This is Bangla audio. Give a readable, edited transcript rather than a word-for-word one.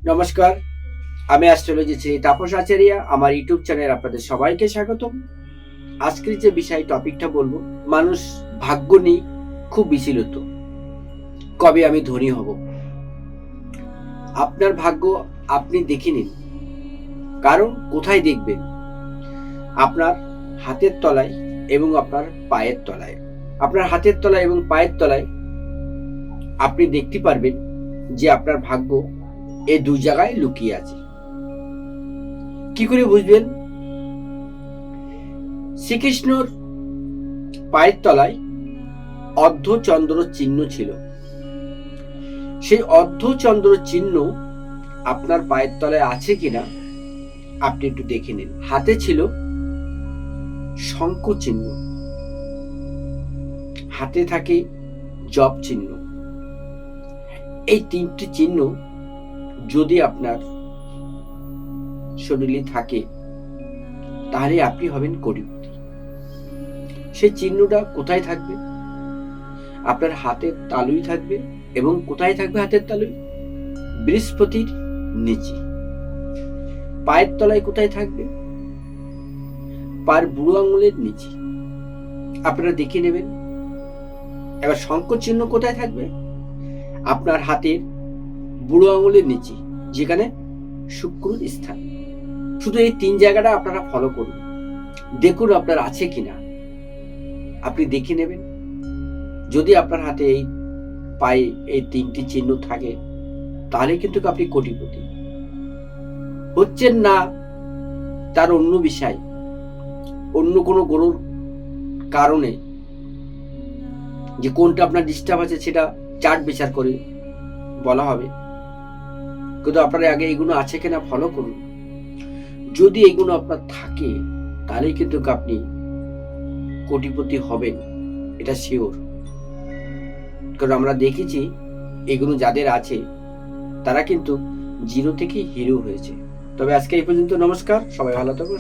নমস্কার, আমি অ্যাস্ট্রোলজি শ্রী তাপস আচারিয়া। আমার ইউটিউব চ্যানেল আপনাদের সবাইকে স্বাগতম। আজকের যে টপিকটা বলবো, মানুষ ভাগ্য নিয়ে খুব বিচলিত। কবে আমি ধনী হব? আপনার ভাগ্য আপনি দেখে নিন। কারণ কোথায় দেখবেন? আপনার হাতের তলায় এবং আপনার পায়ের তলায়। আপনার হাতের তলায় এবং পায়ের তলায় আপনি দেখতে পারবেন যে আপনার ভাগ্য এই দুই জায়গায় লুকিয়ে আছে। কি করে বুঝবেন? শ্রীকৃষ্ণর পায়ের তলায় অর্ধচন্দ্র চিহ্ন ছিল। সেই অর্ধচন্দ্র চিহ্ন আপনার পায়ের তলায় আছে কিনা আপনি একটু দেখে নিন। হাতে ছিল শঙ্খ চিহ্ন, হাতে থাকে জপ চিহ্ন। এই তিনটি চিহ্ন যদি আপনার শরীরে থাকে তাহলে আপনি হবেন কোটিপতি। সেই চিহ্নটা কোথায় থাকবে? আপনার হাতের তালুই থাকবে। এবং কোথায় থাকবে হাতের তালুই? বৃহস্পতির নিচে। পায়ের তলায় কোথায় থাকবে? পায়ের বুড়ো আঙুলের নিচে। আপনারা দেখে নেবেন। এবার শঙ্খ চিহ্ন কোথায় থাকবে? আপনার হাতের বুড়ো আঙুলের নিচে, যেখানে শুক্রর স্থান। শুধু এই তিন জায়গাটা আপনারা ফলো করুন, দেখুন আপনার আছে কিনা। আপনি দেখে নেবেন। যদি আপনার হাতে এই পায়ে এই তিনটি চিহ্ন থাকে তাহলে কিন্তু আপনি কোটিপতি। হচ্ছেন না তার অন্য বিষয়, অন্য কোনো গ্রহর কারণে, যে কোনটা আপনার ডিস্টার্ব আছে সেটা চার্ট বিচার করে বলা হবে। কিন্তু আপনার আগে এইগুলো আছে কিনা ফলো করুন। যদি এইগুলো আপনার থাকে তাহলে কিন্তু আপনি কোটিপতি হবেন, এটা শিওর। কারণ আমরা দেখেছি এগুলো যাদের আছে তারা কিন্তু জিরো থেকে হিরো হয়েছে। তবে আজকে এই পর্যন্ত। নমস্কার, সবাই ভালো থাকুন।